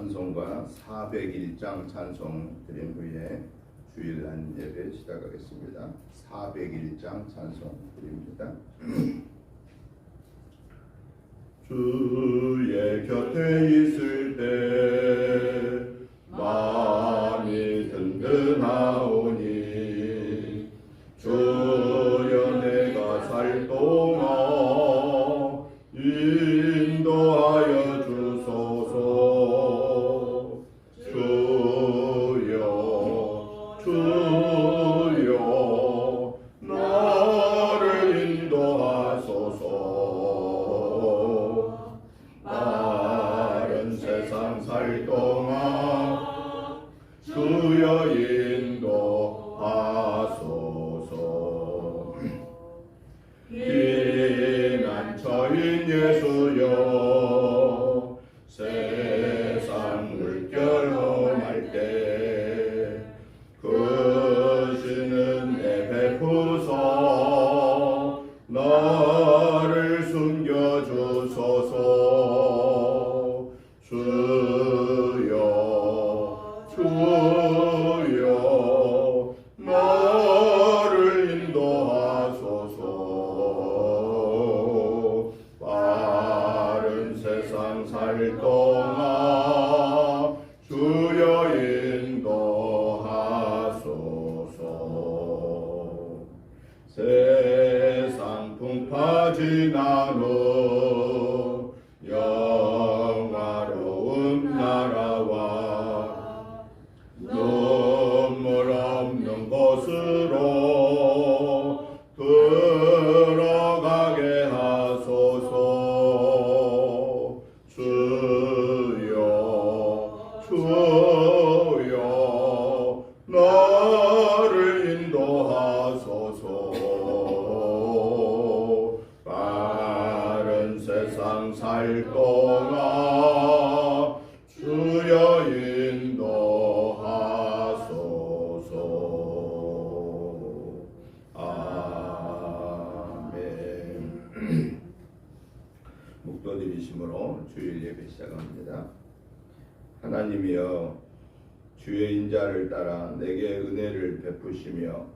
찬송가 401장 찬송 드린 후에 주일날 예배 시작하겠습니다. 401장 찬송 드립니다. 주의 곁에 있을 때 마음이 든든하오니 주여 내가 살 동안 인도하여 주소서. 주여 나를 인도하소서. 마른 세상 살 동안 주여 인도하소서. 피난처인 예수여 세상 물결 험할 때 크신 은혜 베푸소 나를 숨겨주소서. 주여 나를 인도하소서. 빠른 세상 살 동안 주여 인도하소서. 세상 풍파 지나고 영화로운 나라와 눈물 없는 곳으로 들어가게 하소서. 주여 나를 인도하소서. 빠른 세상 살 동안 주여 인도하소서. 아멘. 묵도드리심으로 주일 예배 시작합니다. 하나님이여 주의 인자를 따라 내게 은혜를 베푸시며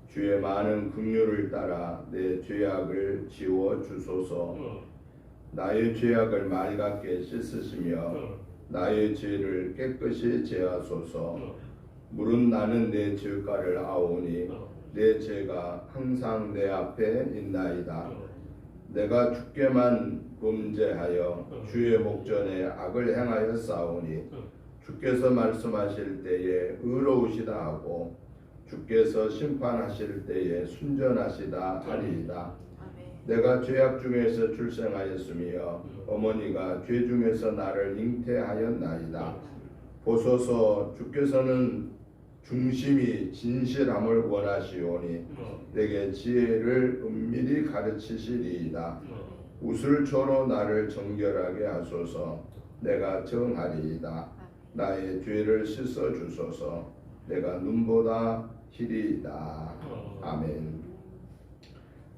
주의 많은 긍휼을 따라 내 죄악을 지워 주소서. 나의 죄악을 맑게 씻으시며 나의 죄를 깨끗이 제하소서. 물은 나는 내 죄가를 아오니 내 죄가 항상 내 앞에 있나이다. 내가 주께만 범죄하여 주의 목전에 악을 행하여 싸우니 주께서 말씀하실 때에 의로우시다 하고 주께서 심판하실 때에 순전하시다 하리이다. 내가 죄악 중에서 출생하였으며 어머니가 죄 중에서 나를 잉태하였나이다. 보소서 주께서는 중심이 진실함을 원하시오니 내게 지혜를 은밀히 가르치시리이다. 우슬초로 나를 정결하게 하소서. 내가 정하리이다. 나의 죄를 씻어 주소서. 내가 눈보다 희리이다. 아멘.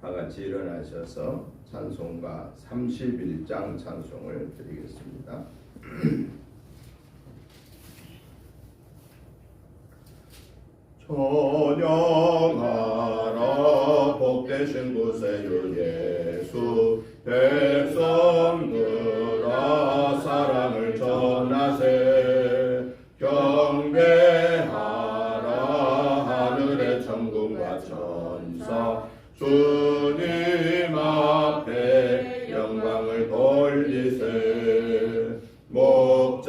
다같이 일어나셔서 찬송가 31장 찬송을 드리겠습니다. 찬양하라 복되신 구세주 예수. 백성들아 사랑을 전하세. 경배하라 하늘의 천군과 천사. 주님 앞에 영광을 돌리세. 목자같이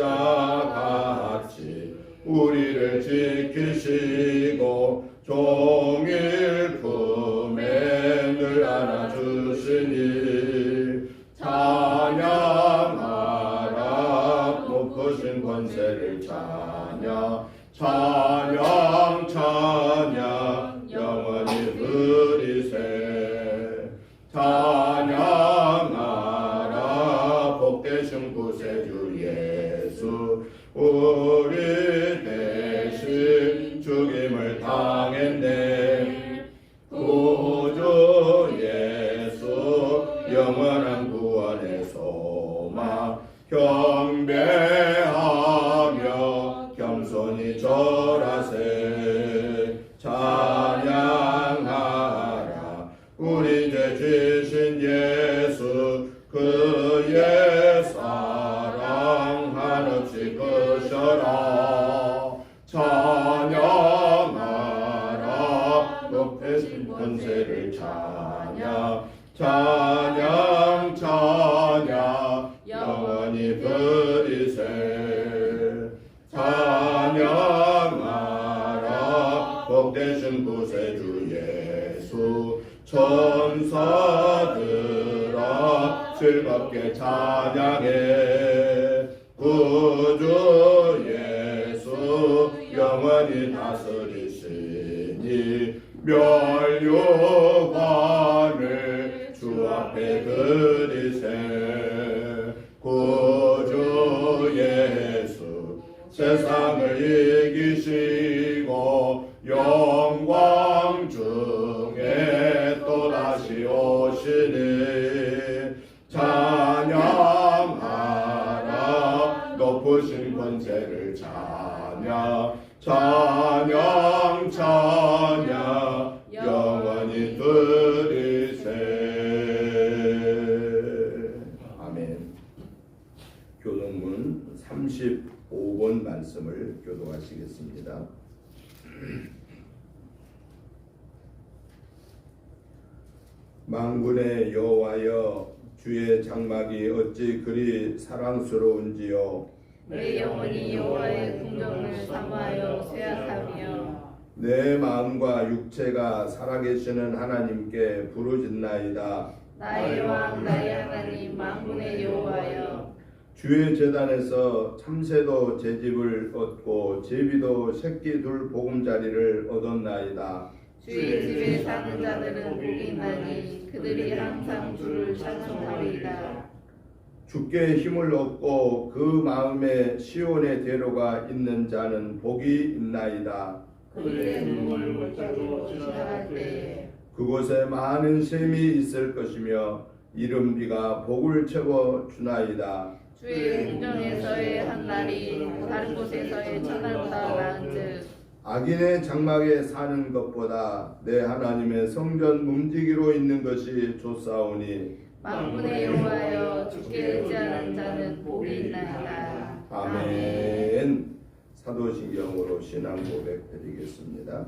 우리를 지키시고 종일 품에 늘 안아주시니 찬양하라 높으신 권세를 찬양. 찬양 찬양 영원히 흐리세. 찬양 크신 권세를 찬양 찬양 찬양 영원히 드리세 찬양하라 복되신 구세주 예수 천사들아 즐겁게 찬양해 구주 예수 영원히 다스리시니 멸류관을 주 앞에 드리세 구주 예수 세상을 이기시고 영광 중에 또다시 오시니 찬양하라 높으신 권세를 찬양 찬양 찬양 영원히 드리세 아멘. 교동문 35번 말씀을 교독하시겠습니다. 만군의 여호와여 주의 장막이 어찌 그리 사랑스러운지요. 내 영혼이 여호와의 궁정을 사모하여 쇠약하며 내 마음과 육체가 살아계시는 하나님께 부르짖나이다. 나의 왕 나의 하나님 만군의 여호와여 주의 제단에서 참새도 제집을 얻고 제비도 새끼 둘 보금자리를 얻었나이다. 주의 집에 사는 자들은 복이 있나니 그들이 항상 주를 찬송하리이다. 주께 힘을 얻고 그 마음에 시온의 대로가 있는 자는 복이 있나이다. 그들의 눈물 물가로 지나갈 때에 그곳에 많은 샘이 있을 것이며 이른 비가 복을 채워 주나이다. 주의 궁정에서의 한 날이 다른 곳에서의 천날보다 나은즉 악인의 장막에 사는 것보다 내 하나님의 성전 문지기로 있는 것이 좋사오니 만군의 여호와여 주께 의지하는 자는 복이 있나이다. 아멘. 사도신경으로 신앙 고백 드리겠습니다.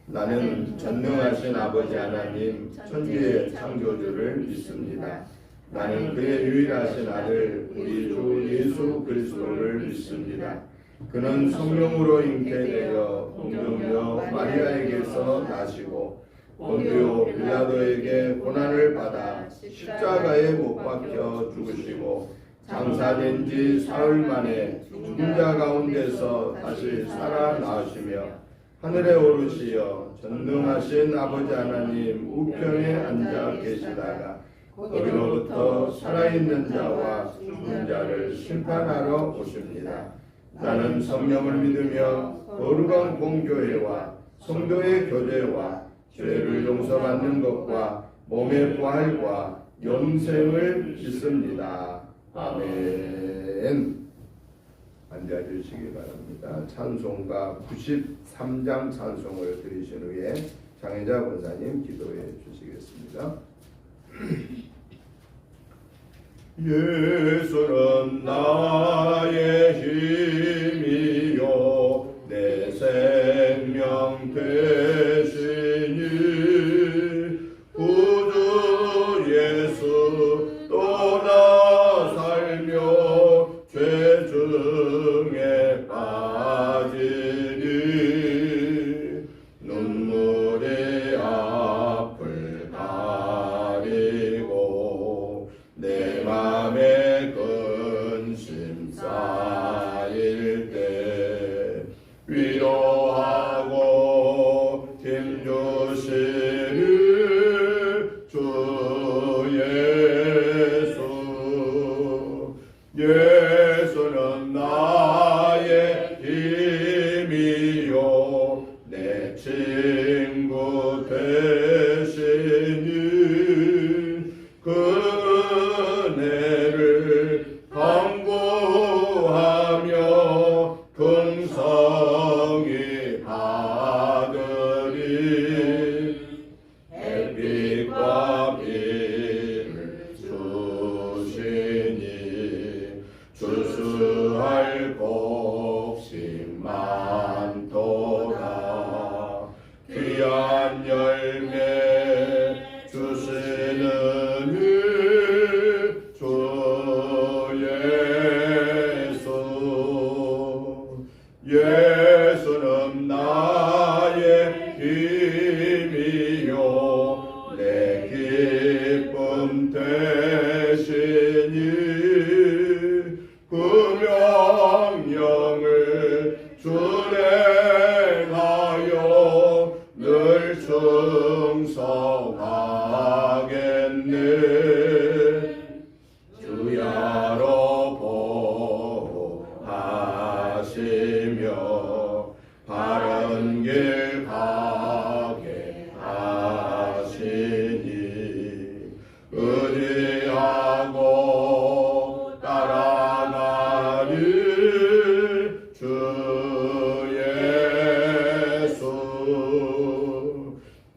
나는 전능하신 아버지 하나님 천지의 창조주를 믿습니다. 나는 그의 유일하신 아들 우리 주 예수 그리스도를 믿습니다. 그는 성령으로 잉태되어 동정녀 마리아에게서 나시고 본디오 빌라도에게 고난을 받아 십자가에 못 박혀 죽으시고 장사된 지 사흘 만에 죽은 자 가운데서 다시 살아나시며 하늘에 오르시어 전능하신 아버지 하나님 우편에 앉아 계시다가 거기로부터 살아있는 자와 죽은 자를 심판하러 오십니다. 나는 성령을 믿으며 거룩한 공교회와 성도의 교제와 죄를 용서받는 것과 몸의 부활과 영생을 믿습니다. 아멘. 앉아주시기 바랍니다. 찬송가 93장 찬송을 드리신 후에 장혜자 권사님 기도해 주시겠습니다. 예수는 나의 힘이요 내 생명 되시니 구주 예수 떠나 살며 죄 중에 빠지니 눈물이 앞을 가리고 내 맘에 근심 쌓일 때 위로하고 힘주시는 주 예수 예수는 나의 힘이요 내 친구 되시니 그 은혜를 강구하며 긍성히 받으리 햇빛과 비를 주시니 출수할 곡식 많도다 귀한 열매 충성하겠네. 주야로 보호하시며 바른 길 가게 하시니 의지하고 따라가리 주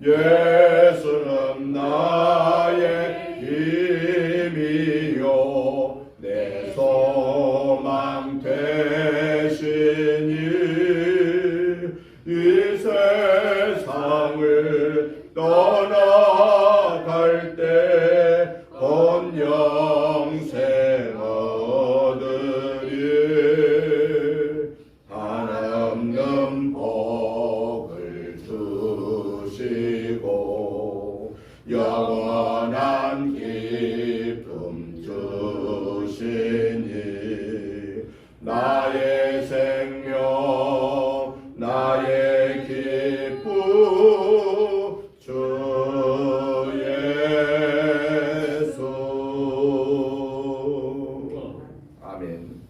예수는 나의 힘이요 내 소망 되시니 이 세상을 떠나갈 때 본 영생 얻으리 한없는 복을 주시고 영원한 기쁨 주시니 나의 생명 나의 기쁨 주 예수. 아멘.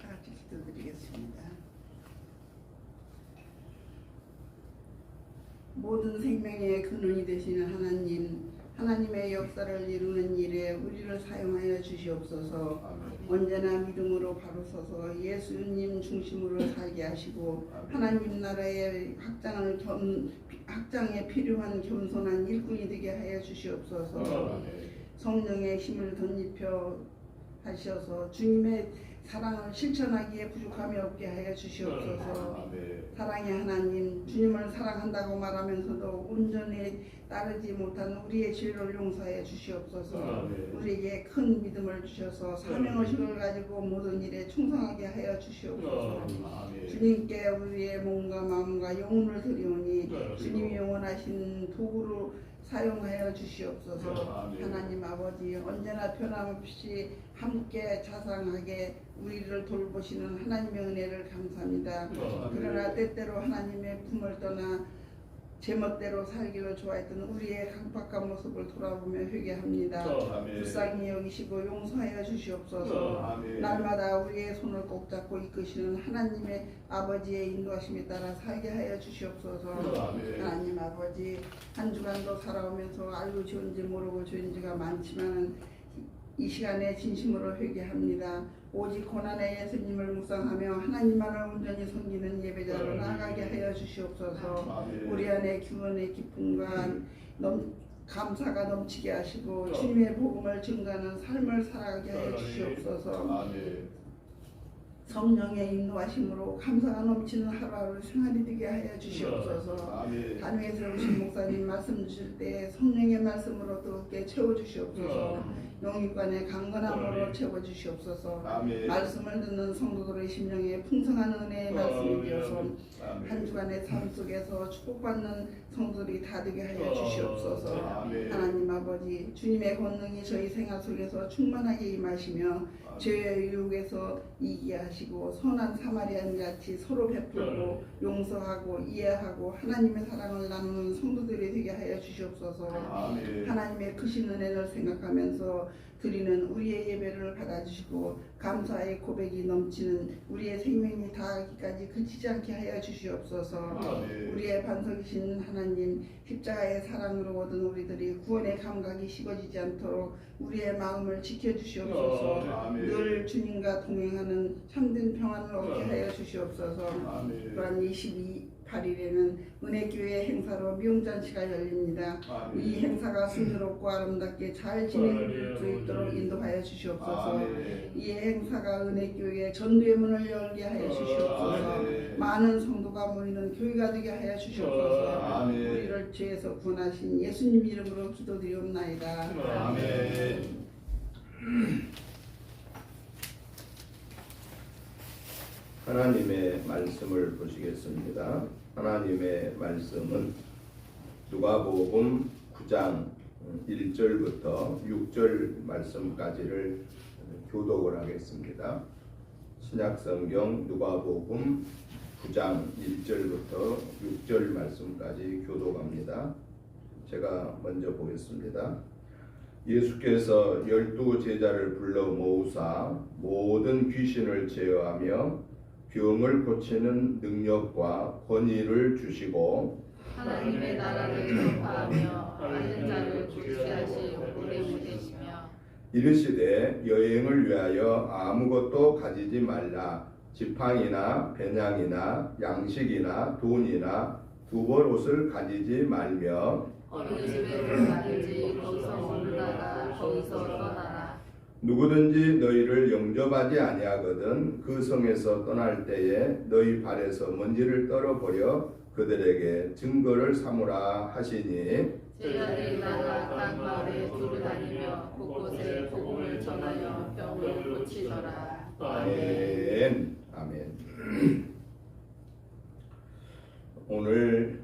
같이 기도드리겠습니다. 모든 생명의 근원이 되시는 하나님, 하나님의 역사를 이루는 일에 우리를 사용하여 주시옵소서. 언제나 믿음으로 바로 서서 예수님 중심으로 살게 하시고 하나님 나라의 확장에 필요한 겸손한 일꾼이 되게 하여 주시옵소서. 성령의 힘을 덧입혀 하셔서 주님의 사랑을 실천하기에 부족함이 없게 하여 주시옵소서. 사랑의 하나님, 주님을 사랑한다고 말하면서도 온전히 따르지 못한 우리의 죄를 용서해 주시옵소서. 우리에게 큰 믿음을 주셔서 사명의식을 가지고 모든 일에 충성하게 하여 주시옵소서. 주님께 우리의 몸과 마음과 영혼을 드리오니 주님이 영원하신 도구로 사용하여 주시옵소서. 하나님 아버지, 언제나 변함없이 함께 자상하게 우리를 돌보시는 하나님의 은혜를 감사합니다. 그러나 때때로 하나님의 품을 떠나 제멋대로 살기를 좋아했던 우리의 강박한 모습을 돌아보며 회개합니다. 불쌍히 여기시고 용서하여 주시옵소서. 날마다 우리의 손을 꼭 잡고 이끄시는 하나님의 아버지의 인도하심에 따라 살게 하여 주시옵소서. 하나님 아버지, 한 주간도 살아오면서 알고 죄인지 모르고 죄인지가 많지만 이 시간에 진심으로 회개합니다. 오직 고난의 예수님을 묵상하며 하나님만을 온전히 섬기는 예배자로 나아가게 하여 주시옵소서. 우리 안에 기원의 기쁨과 감사가 넘치게 하시고 주님의 복음을 증거하는 삶을 살아가게 하여 주시옵소서. 성령의 인도하심으로 감사가 넘치는 하루하루 생활이 되게 하여 주시옵소서. 단위에 세우신 목사님 말씀 주실 때 성령의 말씀으로 뜨겁게 채워주시옵소서. 영육간의 강건함으로 채워주시옵소서. 말씀을 듣는 성도들의 심령에 풍성한 은혜의 말씀이 되어서 한 주간의 삶 속에서 축복받는 성도들이 다 되게 하여 주시옵소서. 하나님 아버지, 주님의 권능이 저희 생활 속에서 충만하게 임하시며 죄의 유혹에서 이기게 하시고 선한 사마리아인 같이 서로 베풀고 용서하고 이해하고 하나님의 사랑을 나누는 성도들이 되게 하여 주시옵소서. 하나님의 크신 은혜를 생각하면서 드리는 우리의 예배를 받아주시고 감사의 고백이 넘치는 우리의 생명이 다하기까지 그치지 않게 하여 주시옵소서. 우리의 반석이신 하나님, 십자가의 사랑으로 얻은 우리들이 구원의 감각이 식어지지 않도록 우리의 마음을 지켜주시옵소서. 늘 주님과 동행하는 참된 평안을 얻게 하여 주시옵소서. 또한 28일에는 은혜교회 행사로 미용잔치가 열립니다. 이 행사가 순조롭고 아름답게 잘 진행될 수 있도록 인도하여 주시옵소서. 이 행사가 은혜교회의 전도의 문을 열게 하여 주시옵소서. 많은 성도가 모이는 교회가 되게 하여 주시옵소서. 우리를 죄에서 구원하신 예수님 이름으로 기도드리옵나이다. 아멘. 하나님의 말씀을 보시겠습니다. 하나님의 말씀은 누가복음 9장 1절부터 6절 말씀까지를 교독을 하겠습니다. 신약성경 누가복음 9장 1절부터 6절 말씀까지 교독합니다. 제가 먼저 보겠습니다. 예수께서 12 제자를 불러 모으사 모든 귀신을 제어하며 병을 고치는 능력과 권위를 주시고 하나님의 나라를 전파하며 앓는 자를 구치하시 오래 되시며 이르시되 여행을 위하여 아무것도 가지지 말라. 지팡이나 배낭이나 양식이나 돈이나 두벌 옷을 가지지 말며 어느 집에 들어가든지 거기서 머물다가 거기서 떠나라. 누구든지 너희를 영접하지 아니하거든 그 성에서 떠날 때에 너희 발에서 먼지를 떨어버려 그들에게 증거를 삼으라 하시니 제자들이 나가 각 마을에 두루 다니며 곳곳에 복음을 전하여 병을 고치더라. 아멘. 아멘. 오늘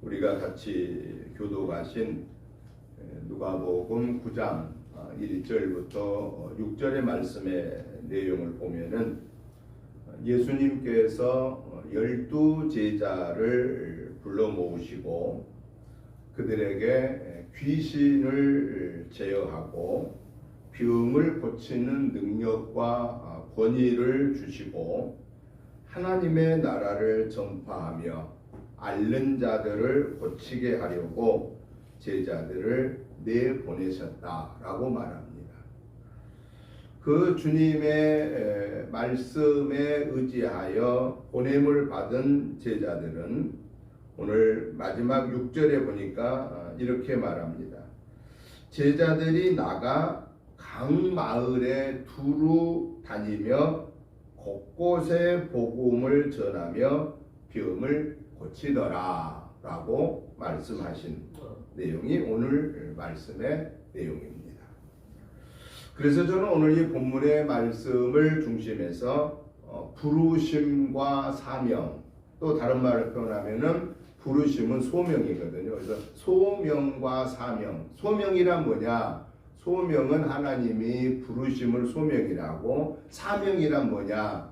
우리가 같이 교독하신 누가복음 9장 1절부터 6절의 말씀의 내용을 보면은 예수님께서 12 제자를 불러 모으시고 그들에게 귀신을 제어하고 병을 고치는 능력과 권위를 주시고 하나님의 나라를 전파하며 앓는 자들을 고치게 하려고 제자들을 내보내셨다라고 말합니다. 그 주님의 말씀에 의지하여 보냄을 받은 제자들은 오늘 마지막 6절에 보니까 이렇게 말합니다. 제자들이 나가 각 마을에 두루 다니며 곳곳에 복음을 전하며 병을 고치더라 라고 말씀하신 내용이 오늘 말씀의 내용입니다. 그래서 저는 오늘 이 본문의 말씀을 중심해서 부르심과 사명, 또 다른 말을 표현하면은 부르심은 소명이거든요. 그래서 소명과 사명. 소명이란 뭐냐? 소명은 하나님이 부르심을 소명이라고, 사명이란 뭐냐?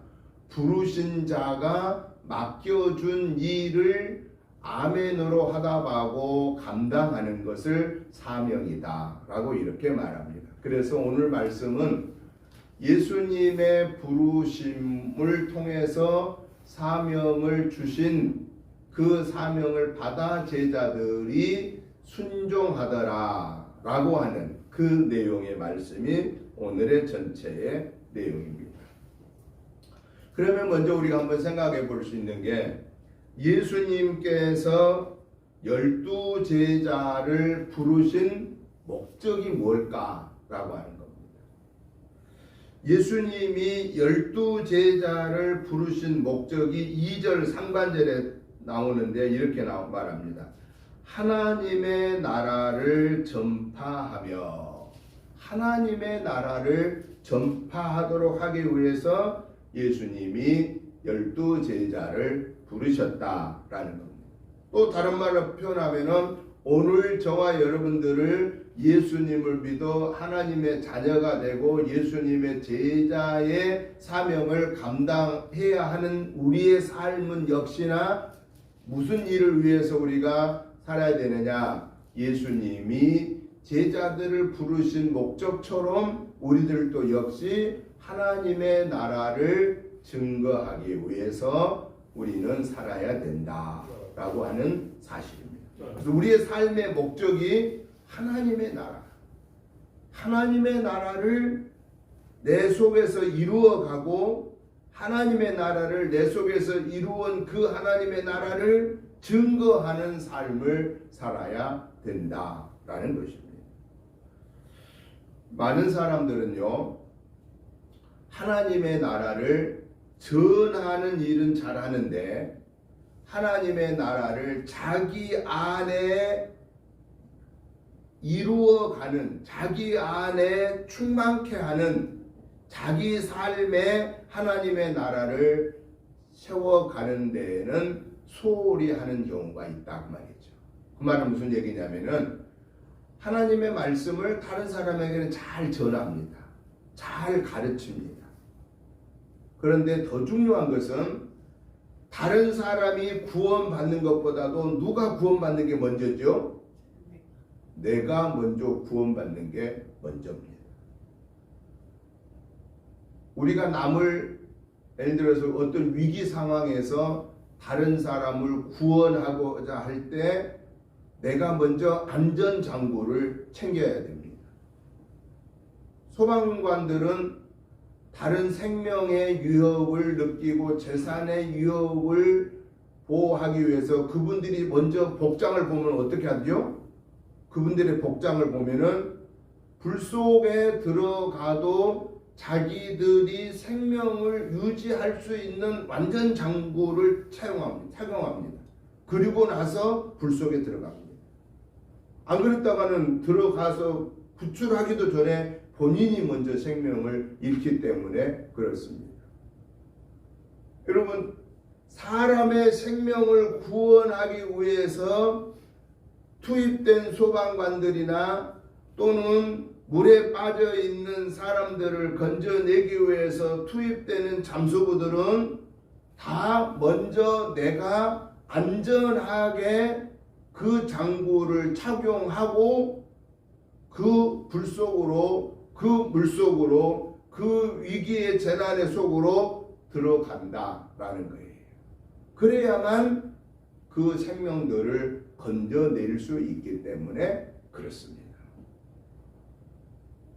부르신 자가 맡겨준 일을 아멘으로 하다하고 감당하는 것을 사명이다 라고 이렇게 말합니다. 그래서 오늘 말씀은 예수님의 부르심을 통해서 사명을 주신 그 사명을 받아 제자들이 순종하더라 라고 하는 그 내용의 말씀이 오늘의 전체의 내용입니다. 그러면 먼저 우리가 한번 생각해 볼 수 있는 게 예수님께서 12 제자를 부르신 목적이 뭘까라고 하는 겁니다. 예수님이 12 제자를 부르신 목적이 2절 상반절에 나오는데 이렇게 말합니다. 하나님의 나라를 전파하며, 하나님의 나라를 전파하도록 하기 위해서 예수님이 12 제자를 부르셨다라는 겁니다. 또 다른 말로 표현하면은 오늘 저와 여러분들을 예수님을 믿어 하나님의 자녀가 되고 예수님의 제자의 사명을 감당해야 하는 우리의 삶은 역시나 무슨 일을 위해서 우리가 살아야 되느냐? 예수님이 제자들을 부르신 목적처럼 우리들도 역시 하나님의 나라를 증거하기 위해서 우리는 살아야 된다라고 하는 사실입니다. 그래서 우리의 삶의 목적이 하나님의 나라, 하나님의 나라를 내 속에서 이루어가고 하나님의 나라를 내 속에서 이루은 그 하나님의 나라를 증거하는 삶을 살아야 된다라는 것입니다. 많은 사람들은요, 하나님의 나라를 전하는 일은 잘하는데 하나님의 나라를 자기 안에 이루어가는, 자기 안에 충만케 하는, 자기 삶에 하나님의 나라를 세워가는 데에는 소홀히 하는 경우가 있다 그 말이죠. 그 말은 무슨 얘기냐면은 하나님의 말씀을 다른 사람에게는 잘 전합니다. 잘 가르칩니다. 그런데 더 중요한 것은 다른 사람이 구원받는 것보다도 누가 구원받는 게 먼저죠? 내가 먼저 구원받는 게 먼저입니다. 우리가 남을 예를 들어서 어떤 위기 상황에서 다른 사람을 구원하고자 할 때 내가 먼저 안전장구를 챙겨야 됩니다. 소방관들은 다른 생명의 위협을 느끼고 재산의 위협을 보호하기 위해서 그분들이 먼저 복장을 보면 어떻게 하죠? 그분들의 복장을 보면은 불 속에 들어가도 자기들이 생명을 유지할 수 있는 완전 장구를 착용합니다. 그리고 나서 불 속에 들어갑니다. 안 그랬다가는 들어가서 구출하기도 전에 본인이 먼저 생명을 잃기 때문에 그렇습니다. 여러분, 사람의 생명을 구원하기 위해서 투입된 소방관들이나 또는 물에 빠져 있는 사람들을 건져내기 위해서 투입되는 잠수부들은 다 먼저 내가 안전하게 그 장구를 착용하고 그 불 속으로, 그 물 속으로, 그 위기의 재난의 속으로 들어간다라는 거예요. 그래야만 그 생명들을 건져낼 수 있기 때문에 그렇습니다.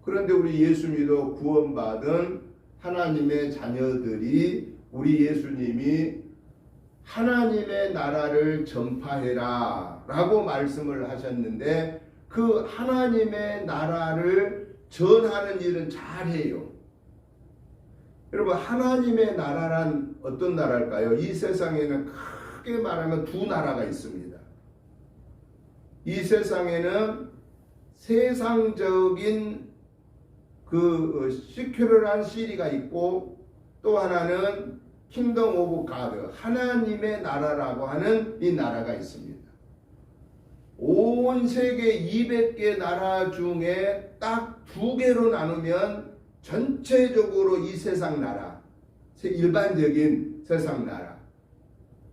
그런데 우리 예수 믿어 구원받은 하나님의 자녀들이 우리 예수님이 하나님의 나라를 전파해라 라고 말씀을 하셨는데 그 하나님의 나라를 전하는 일은 잘해요. 여러분, 하나님의 나라란 어떤 나라일까요? 이 세상에는 크게 말하면 두 나라가 있습니다. 이 세상에는 세상적인 그 시큐럴한 시리가 있고 또 하나는 킹덤 오브 가드, 하나님의 나라라고 하는 이 나라가 있습니다. 온 세계 200개 나라 중에 딱 2개로 나누면 전체적으로 이 세상 나라, 일반적인 세상 나라,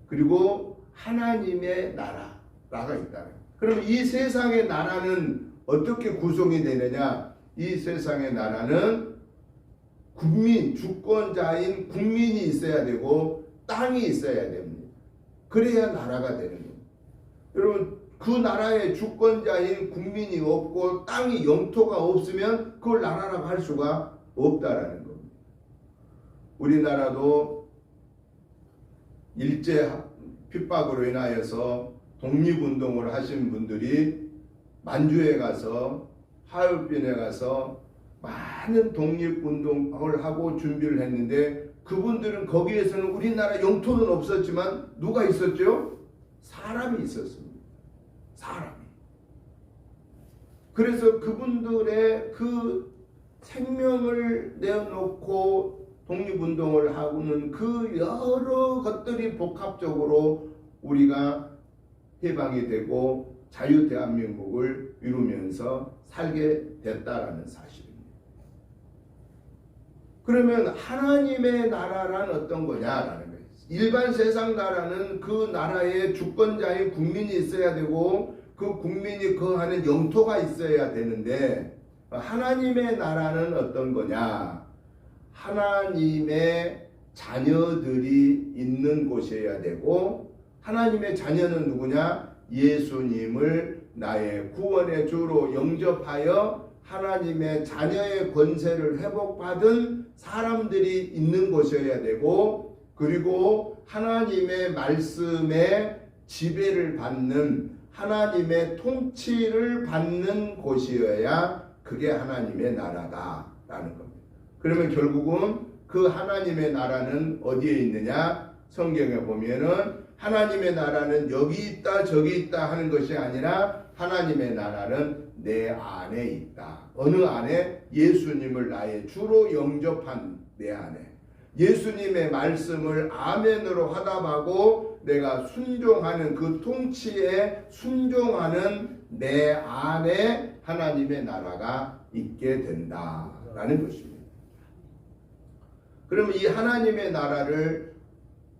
그리고 하나님의 나라가 있다. 그럼 이 세상의 나라는 어떻게 구성이 되느냐? 이 세상의 나라는 국민, 주권자인 국민이 있어야 되고 땅이 있어야 됩니다. 그래야 나라가 되는 겁니다. 여러분, 그 나라의 주권자인 국민이 없고 땅이 영토가 없으면 그걸 나라라고 할 수가 없다라는 겁니다. 우리나라도 일제 핍박으로 인하여서 독립운동을 하신 분들이 만주에 가서 하얼빈에 가서 많은 독립운동을 하고 준비를 했는데 그분들은 거기에서는 우리나라 영토는 없었지만 누가 있었죠? 사람이 있었습니다. 사람이. 그래서 그분들의 그 생명을 내어놓고 독립운동을 하고는 그 여러 것들이 복합적으로 우리가 해방이 되고 자유 대한민국을 이루면서 살게 됐다라는 사실입니다. 그러면 하나님의 나라란 어떤 거냐라는 거예요. 일반 세상 나라는 그 나라의 주권자인 국민이 있어야 되고 그 국민이 거하는 영토가 있어야 되는데 하나님의 나라는 어떤 거냐? 하나님의 자녀들이 있는 곳이어야 되고 하나님의 자녀는 누구냐? 예수님을 나의 구원의 주로 영접하여 하나님의 자녀의 권세를 회복받은 사람들이 있는 곳이어야 되고 그리고 하나님의 말씀에 지배를 받는 하나님의 통치를 받는 곳이어야 그게 하나님의 나라다라는 겁니다. 그러면 결국은 그 하나님의 나라는 어디에 있느냐? 성경에 보면은 하나님의 나라는 여기 있다 저기 있다 하는 것이 아니라 하나님의 나라는 내 안에 있다. 어느 안에? 예수님을 나의 주로 영접한 내 안에. 예수님의 말씀을 아멘으로 화답하고 내가 순종하는 그 통치에 순종하는 내 안에 하나님의 나라가 있게 된다라는 것입니다. 그러면 이 하나님의 나라를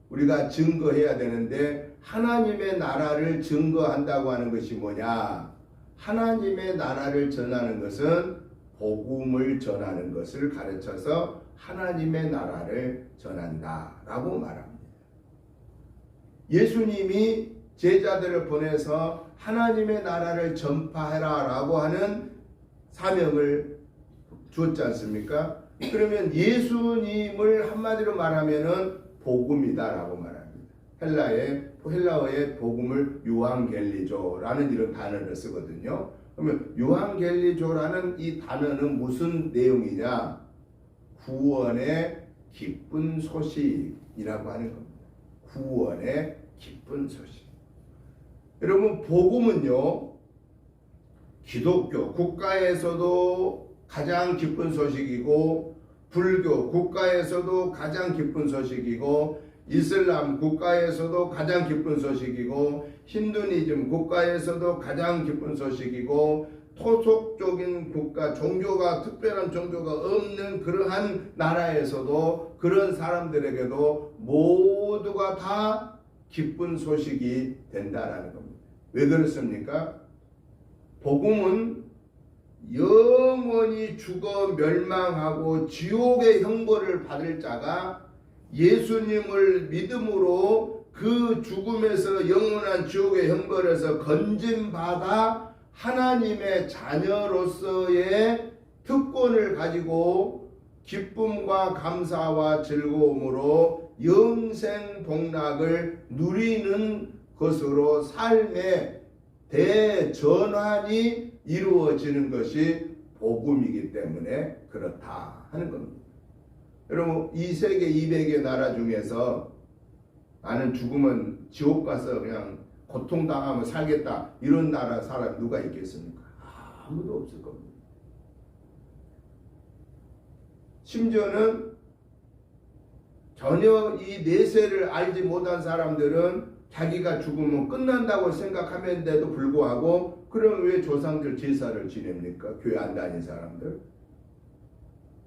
우리가 증거해야 되는데 하나님의 나라를 증거한다고 하는 것이 뭐냐? 하나님의 나라를 전하는 것은 복음을 전하는 것을 가르쳐서 하나님의 나라를 전한다라고 말합니다. 예수님이 제자들을 보내서 하나님의 나라를 전파해라라고 하는 사명을 주었지 않습니까? 그러면 예수님을 한마디로 말하면은 복음이다라고 말합니다. 헬라어의 복음을 요한겔리조라는 이런 단어를 쓰거든요. 그러면 요한겔리조라는 이 단어는 무슨 내용이냐? 구원의 기쁜 소식이라고 하는 겁니다. 구원의 기쁜 소식. 여러분, 복음은요, 기독교 국가에서도 가장 기쁜 소식이고, 불교 국가에서도 가장 기쁜 소식이고, 이슬람 국가에서도 가장 기쁜 소식이고, 힌두니즘 국가에서도 가장 기쁜 소식이고, 토속적인 국가, 종교가 특별한 종교가 없는 그러한 나라에서도 그런 사람들에게도 모두가 다 기쁜 소식이 된다라는 겁니다. 왜 그렇습니까? 복음은 영원히 죽어 멸망하고 지옥의 형벌을 받을 자가 예수님을 믿음으로 그 죽음에서 영원한 지옥의 형벌에서 건짐받아 하나님의 자녀로서의 특권을 가지고 기쁨과 감사와 즐거움으로 영생 복락을 누리는 것으로 삶의 대전환이 이루어지는 것이 복음이기 때문에 그렇다 하는 겁니다. 여러분, 이 세계 200의 나라 중에서 나는 죽으면 지옥 가서 그냥 고통당하면 살겠다 이런 나라 사람 누가 있겠습니까? 아무도 없을 겁니다. 심지어는 전혀 이 내세를 알지 못한 사람들은 자기가 죽으면 끝난다고 생각하면서도 불구하고 그럼 왜 조상들 제사를 지냅니까? 교회 안 다닌 사람들.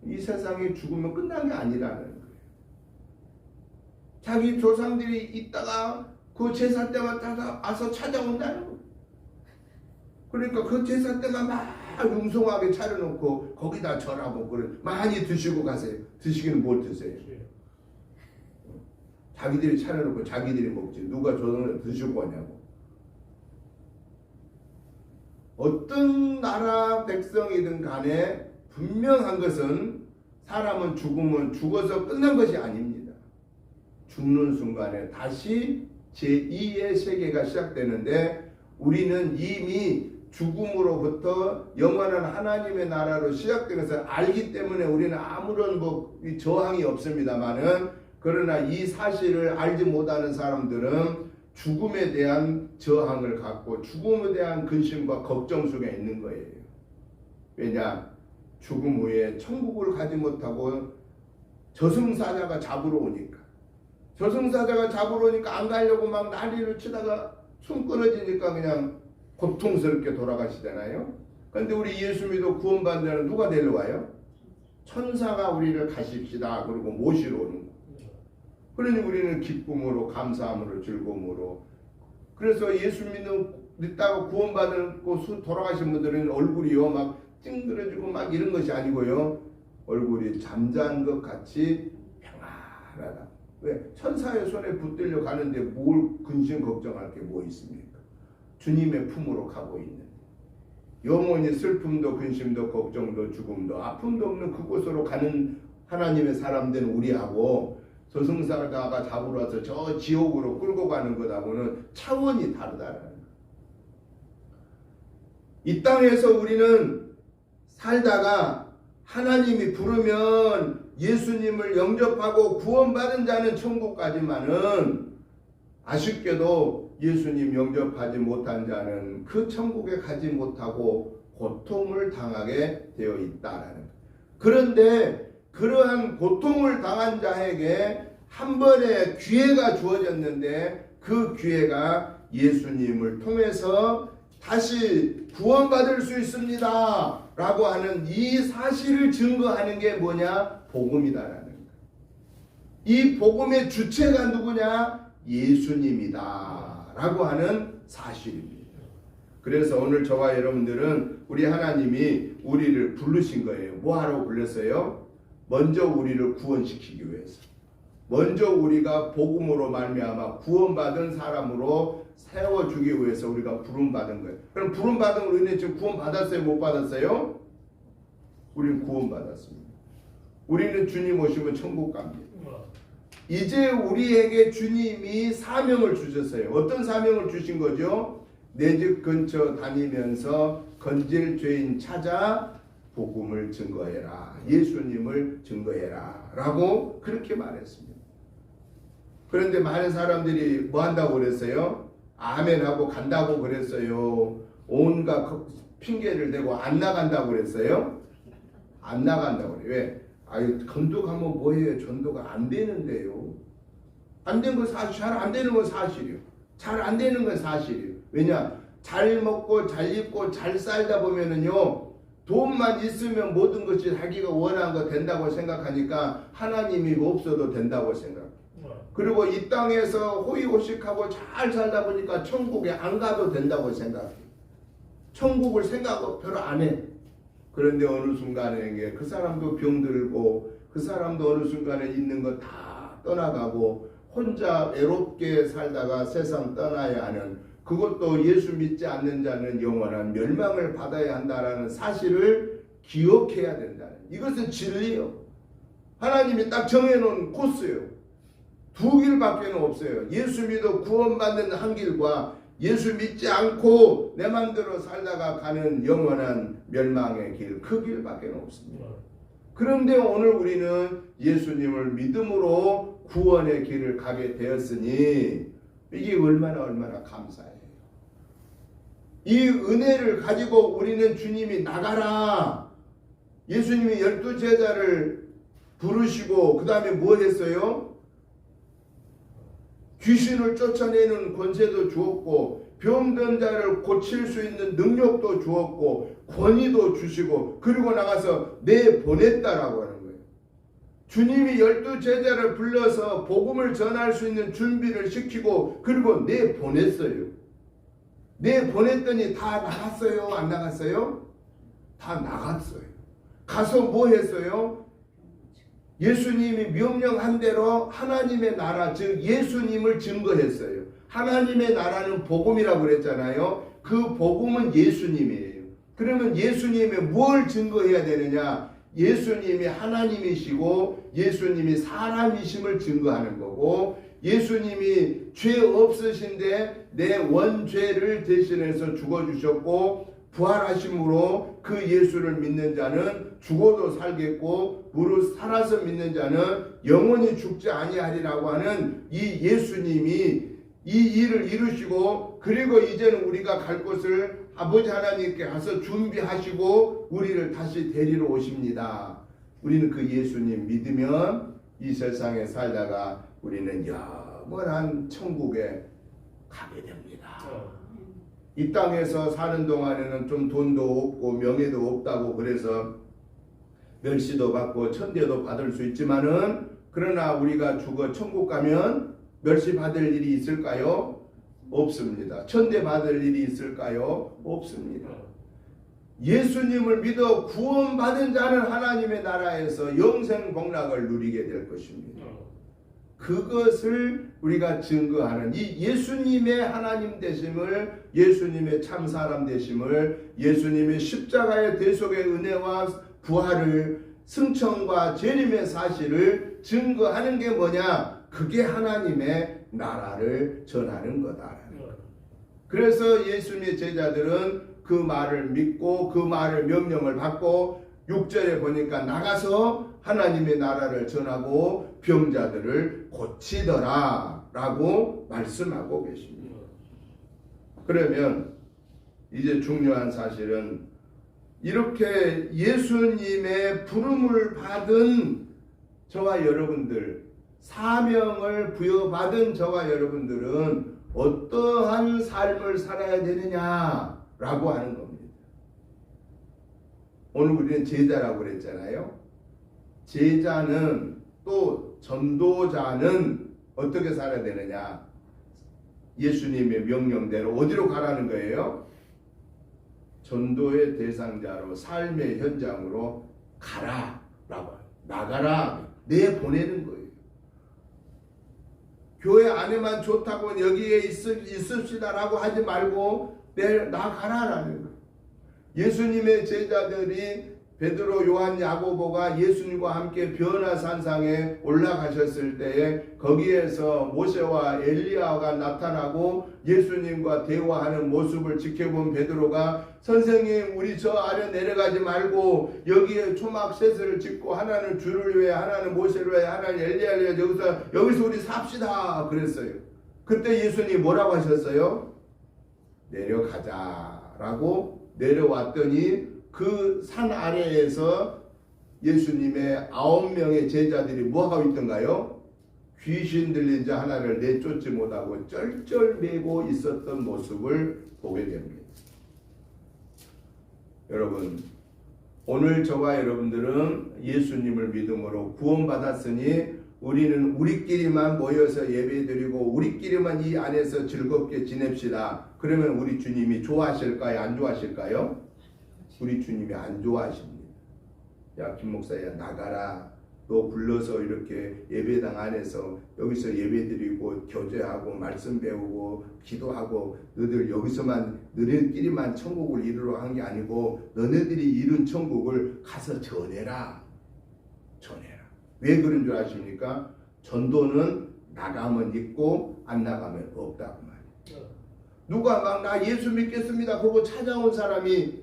이 세상에 죽으면 끝난 게 아니라는 거예요. 자기 조상들이 있다가 그 제사 때만 와서 찾아온다는 거예요. 그러니까 그 제사 때만 막 융성하게 차려놓고 거기다 절하고 그래 많이 드시고 가세요. 드시기는 뭘 드세요? 자기들이 차려놓고 자기들이 먹지 누가 조상을 드시고 가냐고. 어떤 나라 백성이든 간에 분명한 것은 사람은 죽으면 죽어서 끝난 것이 아닙니다. 죽는 순간에 다시 제2의 세계가 시작되는데 우리는 이미 죽음으로부터 영원한 하나님의 나라로 시작된 것을 알기 때문에 우리는 아무런 저항이 없습니다만은 그러나 이 사실을 알지 못하는 사람들은 죽음에 대한 저항을 갖고 죽음에 대한 근심과 걱정 속에 있는 거예요. 왜냐? 죽음 후에 천국을 가지 못하고 저승사자가 잡으러 오니까 저승사자가 잡으러 오니까 안 가려고 막 난리를 치다가 숨 끊어지니까 그냥 고통스럽게 돌아가시잖아요. 그런데 우리 예수 믿어 구원받는 자는 누가 데려와요? 천사가 우리를 가십시다 그러고 모시러 오는 거예요. 그러니 우리는 기쁨으로 감사함으로 즐거움으로. 그래서 예수 믿다가 구원받고 돌아가신 분들은 얼굴이요 막 찡그러지고 막 이런 것이 아니고요. 얼굴이 잠자는 것 같이 평안하다. 왜? 천사의 손에 붙들려 가는데 뭘 근심 걱정할 게 뭐 있습니까? 주님의 품으로 가고 있는 영원히 슬픔도 근심도 걱정도 죽음도 아픔도 없는 그곳으로 가는 하나님의 사람들은 우리하고 저승사자가 잡으러 와서 저 지옥으로 끌고 가는 것하고는 차원이 다르다는 거예요. 이 땅에서 우리는 살다가 하나님이 부르면 예수님을 영접하고 구원받은 자는 천국 가지만은 아쉽게도 예수님 영접하지 못한 자는 그 천국에 가지 못하고 고통을 당하게 되어 있다라는 거예요. 그런데 그러한 고통을 당한 자에게 한 번의 기회가 주어졌는데 그 기회가 예수님을 통해서 다시 구원받을 수 있습니다 라고 하는 이 사실을 증거하는 게 뭐냐? 복음이다라는 거예요. 이 복음의 주체가 누구냐? 예수님이다 라고 하는 사실입니다. 그래서 오늘 저와 여러분들은 우리 하나님이 우리를 부르신 거예요. 뭐하러 불렀어요? 먼저 우리를 구원시키기 위해서, 먼저 우리가 복음으로 말미암아 구원받은 사람으로 세워주기 위해서 우리가 부름받은 거예요. 그럼 부름받은 우리는 지금 구원받았어요? 못 받았어요? 우리는 구원받았습니다. 우리는 주님 오시면 천국 갑니다. 이제 우리에게 주님이 사명을 주셨어요. 어떤 사명을 주신 거죠? 내 집 근처 다니면서 건질 죄인 찾아 복음을 증거해라. 예수님을 증거해라. 라고 그렇게 말했습니다. 그런데 많은 사람들이 뭐 한다고 그랬어요? 아멘하고 간다고 그랬어요. 온갖 핑계를 대고 안 나간다고 그랬어요? 안 나간다고 그래요. 왜? 아유, 전도가면 뭐예요? 전도가 안 되는데요. 안 된 건 사실, 잘 안 되는 건 사실이요. 잘 안 되는 건 사실이요. 왜냐? 잘 먹고 잘 입고 잘 살다 보면은요, 돈만 있으면 모든 것이 자기가 원하는 거 된다고 생각하니까 하나님이 없어도 된다고 생각해요. 그리고 이 땅에서 호의호식하고 잘 살다 보니까 천국에 안 가도 된다고 생각해요. 천국을 생각 별로 안 해. 그런데 어느 순간에 그 사람도 병들고 그 사람도 어느 순간에 있는 거 다 떠나가고 혼자 외롭게 살다가 세상 떠나야 하는, 그것도 예수 믿지 않는 자는 영원한 멸망을 받아야 한다라는 사실을 기억해야 된다는, 이것은 진리요. 하나님이 딱 정해놓은 코스예요. 두 길밖에 없어요. 예수 믿어 구원받는 한 길과 예수 믿지 않고 내 맘대로 살다가 가는 영원한 멸망의 길, 그 길밖에 없습니다. 그런데 오늘 우리는 예수님을 믿음으로 구원의 길을 가게 되었으니 이게 얼마나 감사해요. 이 은혜를 가지고 우리는 주님이 나가라, 예수님이 12제자를 부르시고 그 다음에 뭐 했어요? 귀신을 쫓아내는 권세도 주었고 병든 자를 고칠 수 있는 능력도 주었고 권위도 주시고, 그리고 나가서 내보냈다라고 하는 거예요. 주님이 12제자를 불러서 복음을 전할 수 있는 준비를 시키고 그리고 내보냈어요. 내보냈더니 다 나갔어요? 안 나갔어요? 다 나갔어요. 가서 뭐 했어요? 예수님이 명령한 대로 하나님의 나라, 즉 예수님을 증거했어요. 하나님의 나라는 복음이라고 그랬잖아요. 그 복음은 예수님이에요. 그러면 예수님이 뭘 증거해야 되느냐? 예수님이 하나님이시고 예수님이 사람이심을 증거하는 거고, 예수님이 죄 없으신데 내 원죄를 대신해서 죽어주셨고 부활하심으로 그 예수를 믿는 자는 죽어도 살겠고 무릇 살아서 믿는 자는 영원히 죽지 아니하리라고 하는 이 예수님이 이 일을 이루시고, 그리고 이제는 우리가 갈 곳을 아버지 하나님께 가서 준비하시고 우리를 다시 데리러 오십니다. 우리는 그 예수님 믿으면 이 세상에 살다가 우리는 영원한 천국에 가게 됩니다. 이 땅에서 사는 동안에는 좀 돈도 없고 명예도 없다고 그래서 멸시도 받고 천대도 받을 수 있지만은, 그러나 우리가 죽어 천국 가면 멸시 받을 일이 있을까요? 없습니다. 천대 받을 일이 있을까요? 없습니다. 예수님을 믿어 구원받은 자는 하나님의 나라에서 영생 복락을 누리게 될 것입니다. 그것을 우리가 증거하는 이 예수님의 하나님 되심을, 예수님의 참 사람 되심을, 예수님의 십자가의 대속의 은혜와 부활을, 승천과 재림의 사실을 증거하는 게 뭐냐? 그게 하나님의 나라를 전하는 거다라는 거예요. 그래서 예수님의 제자들은 그 말을 믿고 그 말을 명령을 받고 6절에 보니까 나가서 하나님의 나라를 전하고 병자들을 고치더라 라고 말씀하고 계십니다. 그러면 이제 중요한 사실은 이렇게 예수님의 부름을 받은 저와 여러분들, 사명을 부여받은 저와 여러분들은 어떠한 삶을 살아야 되느냐라고 라고 하는 겁니다. 오늘 우리는 제자라고 그랬잖아요. 제자는 또 전도자는 어떻게 살아야 되느냐? 예수님의 명령대로 어디로 가라는 거예요? 전도의 대상자로 삶의 현장으로 가라라고 나가라 내보내는 거예요. 교회 안에만 좋다고 여기에 있읍시다라고 하지 말고 나가라라는 거예요. 예수님의 제자들이 베드로, 요한, 야고보가 예수님과 함께 변화산상에 올라가셨을 때에 거기에서 모세와 엘리야가 나타나고 예수님과 대화하는 모습을 지켜본 베드로가 선생님 우리 저 아래 내려가지 말고 여기에 초막셋을 짓고 하나는 주를 위해 하나는 모세를 위해 하나는 엘리야를 위해 여기서 우리 삽시다 그랬어요. 그때 예수님이 뭐라고 하셨어요? 내려가자라고 내려왔더니 그 산 아래에서 예수님의 9명의 제자들이 뭐하고 있던가요? 귀신 들린 자 하나를 내쫓지 못하고 쩔쩔매고 있었던 모습을 보게 됩니다. 여러분, 오늘 저와 여러분들은 예수님을 믿음으로 구원받았으니 우리는 우리끼리만 모여서 예배드리고 우리끼리만 이 안에서 즐겁게 지냅시다. 그러면 우리 주님이 좋아하실까요? 안 좋아하실까요? 우리 주님이 안 좋아하십니다. 야, 김 목사야 나가라. 너 불러서 이렇게 예배당 안에서 여기서 예배드리고 교제하고 말씀 배우고 기도하고 너희들 여기서만 너희들끼리만 천국을 이루러 한 게 아니고 너네들이 이룬 천국을 가서 전해라. 전해라. 왜 그런 줄 아십니까? 전도는 나가면 있고 안 나가면 없다고 말이에요. 누가 막 나 예수 믿겠습니다. 그러고 찾아온 사람이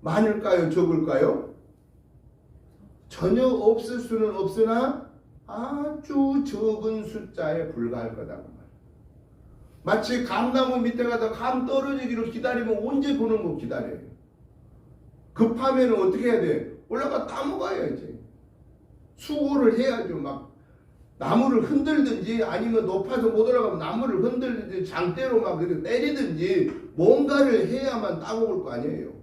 많을까요? 적을까요? 전혀 없을 수는 없으나 아주 적은 숫자에 불과할 거다고 말이에요. 마치 감나무 밑에 가서 감 떨어지기를 기다리면 언제 보는 거 기다려요. 급하면 어떻게 해야 돼? 올라가 따먹어야지. 수고를 해야죠. 막 나무를 흔들든지 아니면 높아서 못 올라가면 나무를 흔들든지 장대로 막 때리든지 뭔가를 해야만 따먹을 거 아니에요.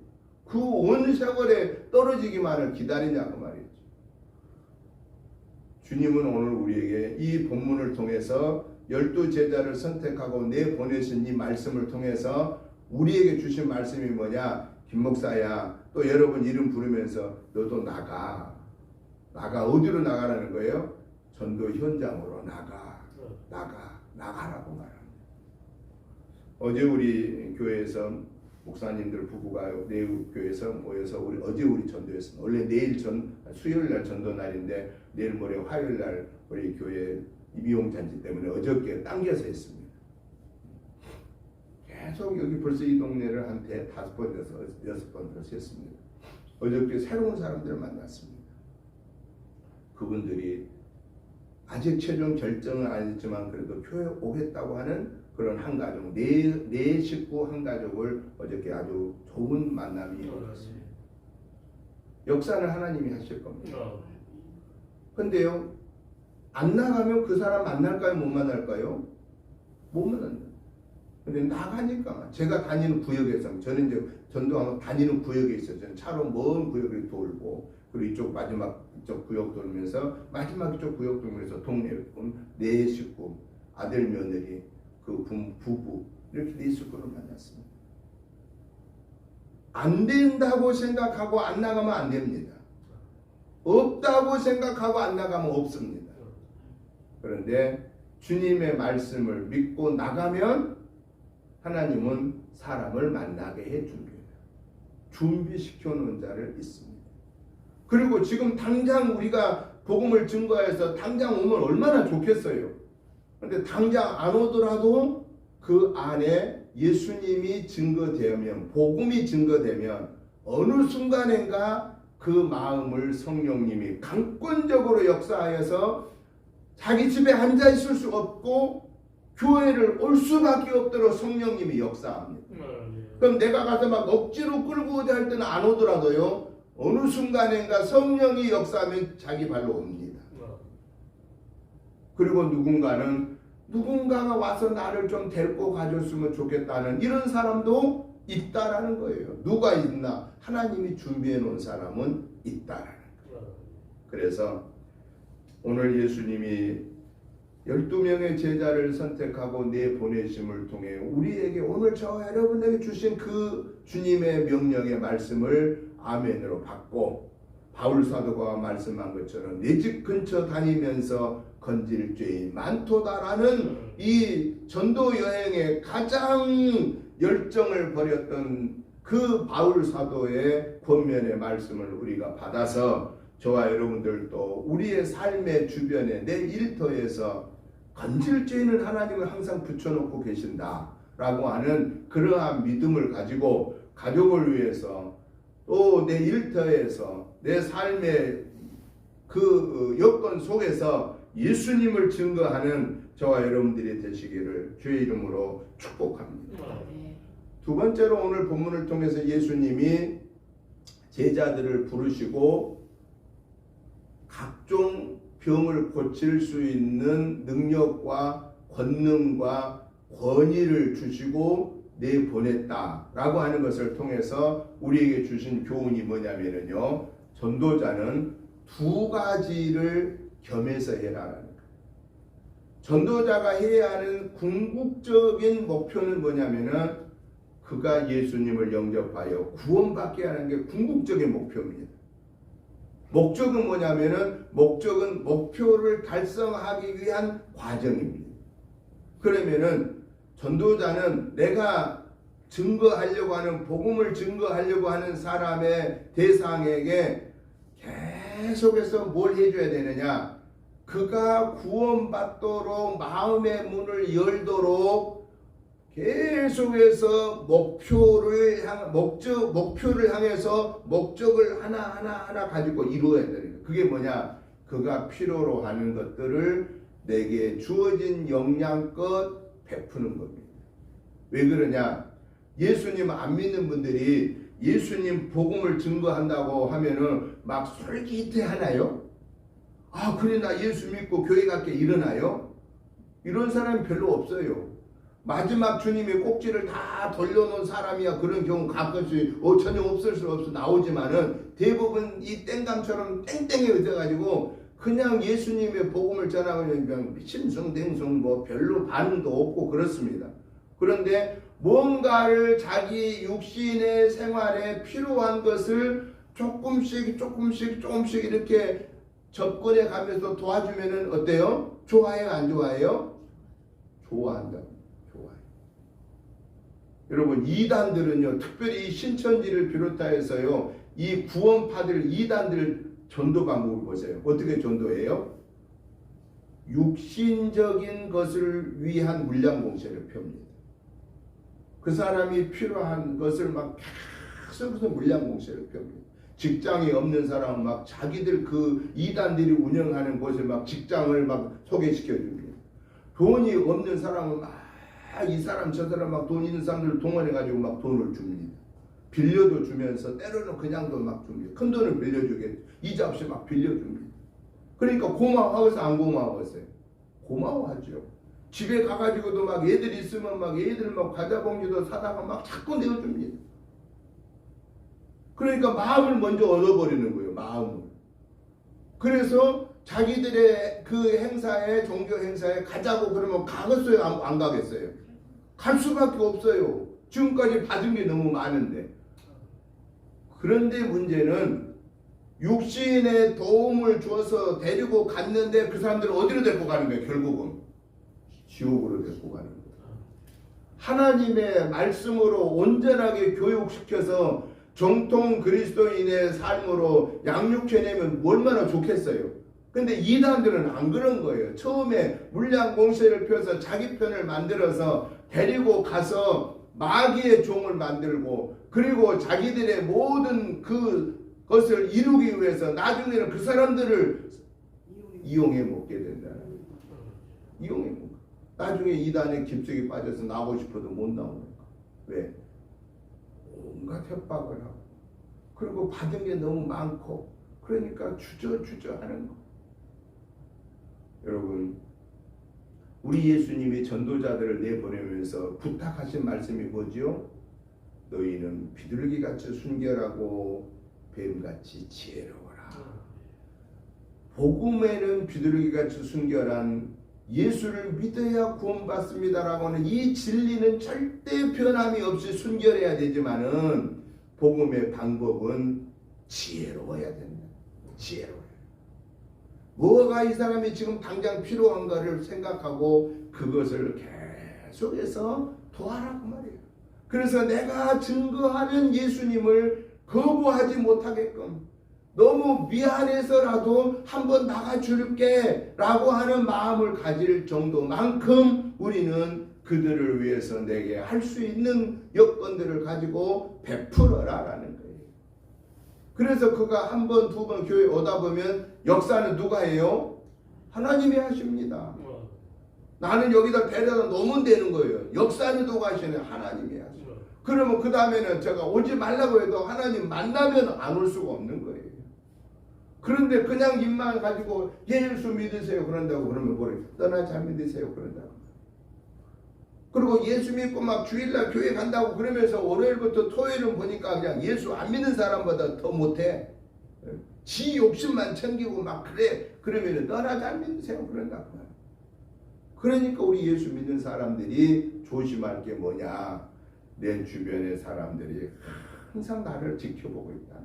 그 온 세월에 떨어지기만을 기다리냐고 말이죠. 주님은 오늘 우리에게 이 본문을 통해서 12제자를 선택하고 내보내신 이 말씀을 통해서 우리에게 주신 말씀이 뭐냐? 김 목사야, 또 여러분 이름 부르면서 너도 나가. 어디로 나가라는 거예요? 전도 현장으로 나가라고 말합니다. 어제 우리 교회에서 목사님들 부부가 내일 교회에서 모여서 어제 우리 전도했습니다. 원래 내일 수요일 날 전도 날인데 내일 모레 화요일 날 우리 교회 미용 잔치 때문에 어저께 당겨서 했습니다. 계속 여기 벌써 이 동네를 한 5번, 6번 벌써 했습니다. 어저께 새로운 사람들을 만났습니다. 그분들이 아직 최종 결정은 안 했지만 그래도 교회 오겠다고 하는 그런 한 가족, 네 식구 한 가족을 어저께 아주 좋은 만남이 일어났습니다. 역사는 하나님이 하실 겁니다. 근데요, 안 나가면 그 사람 만날까요? 못 만날까요? 못 만난다. 근데 나가니까 제가 다니는 구역에서 저는 이제 전도하면 다니는 구역에 있어요. 저는 차로 먼 구역을 돌고 그리고 이쪽 마지막 이쪽 구역 돌면서 마지막 이쪽 구역 돌면서 동네 네 식구 아들 며느리 그 부부 이렇게 네 식구를 만났습니다. 안 된다고 생각하고 안 나가면 안 됩니다. 없다고 생각하고 안 나가면 없습니다. 그런데 주님의 말씀을 믿고 나가면 하나님은 사람을 만나게 해줍니다. 준비시켜 놓은 자를 있습니다. 그리고 지금 당장 우리가 복음을 증거해서 당장 오면 얼마나 좋겠어요. 그런데 당장 안 오더라도 그 안에 예수님이 증거되면 복음이 증거되면 어느 순간인가 그 마음을 성령님이 강권적으로 역사하여서 자기 집에 앉아 있을 수 없고 교회를 올 수밖에 없도록 성령님이 역사합니다. 그럼 내가 가서 막 억지로 끌고 오자 할 때는 안 오더라도요 어느 순간인가 성령이 역사하면 자기 발로 옵니다. 그리고 누군가가 와서 나를 좀 데리고 가줬으면 좋겠다는 이런 사람도 있다라는 거예요. 누가 있나? 하나님이 준비해 놓은 사람은 있다라는 거예요. 그래서 오늘 예수님이 12명의 제자를 선택하고 내보내심을 통해 우리에게 오늘 저와 여러분에게 주신 그 주님의 명령의 말씀을 아멘으로 받고, 바울 사도가 말씀한 것처럼 내 집 근처 다니면서 건질 죄인 많도다라는 이 전도 여행에 가장 열정을 벌였던 그 바울 사도의 권면의 말씀을 우리가 받아서 저와 여러분들도 우리의 삶의 주변에 내 일터에서 건질 죄인은 하나님을 항상 붙여놓고 계신다라고 하는 그러한 믿음을 가지고 가족을 위해서 또 내 일터에서 내 삶의 그 여건 속에서 예수님을 증거하는 저와 여러분들이 되시기를 주의 이름으로 축복합니다. 두 번째로 오늘 본문을 통해서 예수님이 제자들을 부르시고 각종 병을 고칠 수 있는 능력과 권능과 권위를 주시고 내보냈다라고 하는 것을 통해서 우리에게 주신 교훈이 뭐냐면요, 전도자는 두 가지를 겸해서 해라라는 거예요. 전도자가 해야 하는 궁극적인 목표는 뭐냐면은 그가 예수님을 영접하여 구원받게 하는 게 궁극적인 목표입니다. 목적은 뭐냐면은 목적은 목표를 달성하기 위한 과정입니다. 그러면은 전도자는 내가 증거하려고 하는, 복음을 증거하려고 하는 사람의 대상에게 계속해서 뭘 해줘야 되느냐, 그가 구원받도록 마음의 문을 열도록 계속해서 목표를 향해서 목적을 하나 가지고 이루어야 되는 거예요. 그게 뭐냐, 그가 필요로 하는 것들을 내게 주어진 역량껏 베푸는 겁니다. 왜 그러냐, 예수님 안 믿는 분들이 예수님 복음을 증거한다고 하면은 막 솔깃해하나요? 아 그래 나 예수 믿고 교회 갈게 이러나요? 이런 사람이 별로 없어요. 마지막 주님의 꼭지를 다 돌려놓은 사람이야 그런 경우 가끔씩 전혀 없을 수 없어 나오지만은 대부분 이 땡감처럼 땡땡에 의져가지고 그냥 예수님의 복음을 전하면 그냥 심승댕승 뭐 별로 반응도 없고 그렇습니다. 그런데 뭔가를 자기 육신의 생활에 필요한 것을 조금씩 이렇게 접근해 가면서 도와주면은 어때요? 좋아해요? 안 좋아해요? 좋아한다. 좋아해요. 여러분 이단들은요, 특별히 이 신천지를 비롯하여서요, 이 구원파들 이단들 전도 방법을 보세요. 어떻게 전도해요? 육신적인 것을 위한 물량 공세를 펴니다. 그 사람이 필요한 것을 막 계속해서 물량 공세를 펴니다. 직장이 없는 사람은 막 자기들 그 이단들이 운영하는 곳에 막 직장을 막 소개시켜 줍니다. 돈이 없는 사람은 막 이 사람 저 사람 막 돈 있는 사람들 동원해 가지고 막 돈을 줍니다. 빌려도 주면서 때로는 그냥도 막 줍니다. 큰 돈을 빌려주게 이자 없이 막 빌려줍니다. 그러니까 고마워하겠어요? 안 고마워하겠어요? 고마워하죠. 집에 가가지고도 막 애들 있으면 막 애들 막 과자 봉지도 사다가 막 자꾸 내어줍니다. 그러니까 마음을 먼저 얻어버리는 거예요. 마음을. 그래서 자기들의 그 행사에, 종교 행사에 가자고 그러면 가겠어요? 안 가겠어요? 갈 수밖에 없어요. 지금까지 받은 게 너무 많은데. 그런데 문제는 육신의 도움을 줘서 데리고 갔는데 그 사람들은 어디로 데리고 가는 거예요? 결국은 지옥으로 데리고 가는 거예요. 하나님의 말씀으로 온전하게 교육시켜서 정통 그리스도인의 삶으로 양육해내면 얼마나 좋겠어요. 근데 이단들은 안 그런 거예요. 처음에 물량 공세를 펴서 자기 편을 만들어서 데리고 가서 마귀의 종을 만들고, 그리고 자기들의 모든 그것을 이루기 위해서 나중에는 그 사람들을 이용해 먹게 된다는 거예요. 이용해 먹고 나중에 이단의 깊숙이 빠져서 나오고 싶어도 못 나오는 거예요. 왜? 온갖 협박을 하고, 그리고 받은 게 너무 많고, 그러니까 주저하는 거. 여러분, 우리 예수님이 전도자들을 내보내면서 부탁하신 말씀이 뭐지요? 너희는 비둘기같이 순결하고 뱀같이 지혜로워라. 복음에는 비둘기같이 순결한 예수를 믿어야 구원받습니다라고 하는 이 진리는 절대 변함이 없이 순결해야 되지만은 복음의 방법은 지혜로워야 된다. 지혜로워요. 뭐가 이 사람이 지금 당장 필요한가를 생각하고 그것을 계속해서 도와라고 말이에요. 그래서 내가 증거하는 예수님을 거부하지 못하게끔 너무 미안해서라도 한번 나가줄게 라고 하는 마음을 가질 정도만큼 우리는 그들을 위해서 내게 할 수 있는 여건들을 가지고 베풀어라 라는 거예요. 그래서 그가 한 번, 두 번 교회 오다 보면 역사는 누가 해요? 하나님이 하십니다. 나는 여기다 데려다 놓으면 되는 거예요. 역사는 누가 하시냐? 하나님이 하시죠. 그러면 그 다음에는 제가 오지 말라고 해도 하나님 만나면 안 올 수가 없는 거예요. 그런데 그냥 입만 가지고 예수 믿으세요 그런다고 그러면 뭐래? 떠나지 안 믿으세요 그런다고. 그리고 예수 믿고 막 주일날 교회 간다고 그러면서 월요일부터 토요일은 보니까 그냥 예수 안 믿는 사람보다 더 못해. 지 욕심만 챙기고 막 그래. 그러면 떠나지 안 믿으세요 그런다고. 그러니까 우리 예수 믿는 사람들이 조심할 게 뭐냐? 내 주변의 사람들이 항상 나를 지켜보고 있다.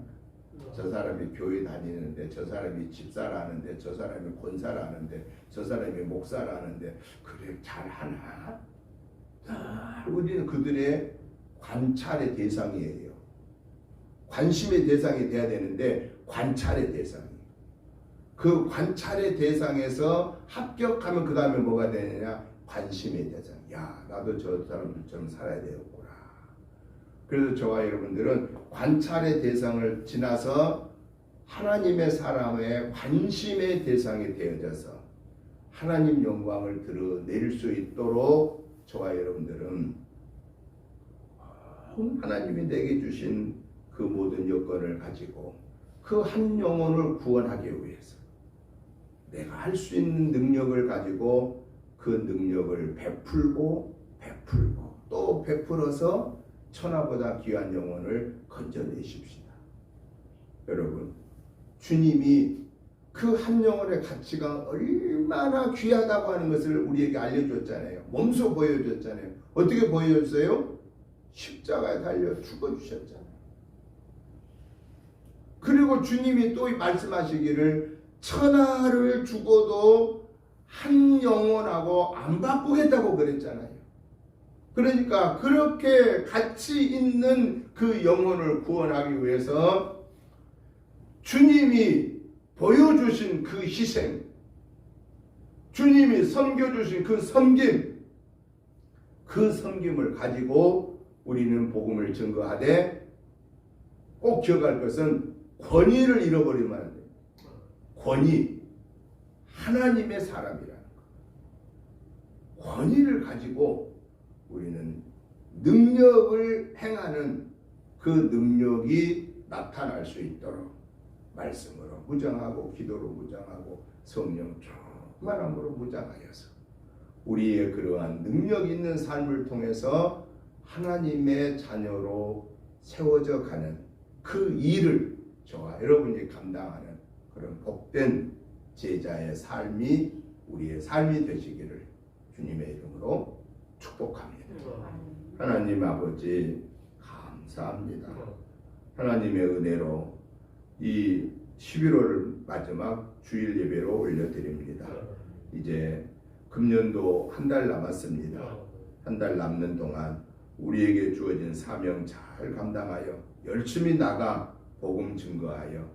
저 사람이 교회 다니는데, 저 사람이 집사라는데, 저 사람이 권사라는데, 저 사람이 목사라는데 그래 잘하나? 우리는 그들의 관찰의 대상이에요. 관심의 대상이 돼야 되는데 관찰의 대상이에요. 그 관찰의 대상에서 합격하면 그 다음에 뭐가 되느냐? 관심의 대상. 야, 나도 저 사람들처럼 살아야 되겠구나. 그래서 저와 여러분들은 관찰의 대상을 지나서 하나님의 사람의 관심의 대상이 되어져서 하나님 영광을 드러낼 수 있도록 저와 여러분들은 하나님이 내게 주신 그 모든 여건을 가지고 그 한 영혼을 구원하기 위해서 내가 할 수 있는 능력을 가지고 그 능력을 베풀고 또 베풀어서 천하보다 귀한 영혼을 건져내십시다. 여러분, 주님이 그 한 영혼의 가치가 얼마나 귀하다고 하는 것을 우리에게 알려줬잖아요. 몸소 보여줬잖아요. 어떻게 보여줬어요? 십자가에 달려 죽어주셨잖아요. 그리고 주님이 또 말씀하시기를 천하를 죽어도 한 영혼하고 안 바꾸겠다고 그랬잖아요. 그러니까 그렇게 가치 있는 그 영혼을 구원하기 위해서 주님이 보여주신 그 희생, 주님이 섬겨주신 그 섬김, 그 섬김을 가지고 우리는 복음을 증거하되 꼭 기억할 것은 권위를 잃어버리면 안 돼요. 권위, 하나님의 사람이라는 것. 권위를 가지고 우리는 능력을 행하는 그 능력이 나타날 수 있도록 말씀으로 무장하고 기도로 무장하고 성령 충만함으로 무장하여서 우리의 그러한 능력 있는 삶을 통해서 하나님의 자녀로 세워져 가는 그 일을 저와 여러분이 감당하는 그런 복된 제자의 삶이 우리의 삶이 되시기를 주님의 이름으로 축복합니다. 하나님 아버지 감사합니다. 하나님의 은혜로 이 11월 마지막 주일 예배로 올려드립니다. 이제 금년도 한 달 남았습니다. 한 달 남는 동안 우리에게 주어진 사명 잘 감당하여 열심히 나가 복음 증거하여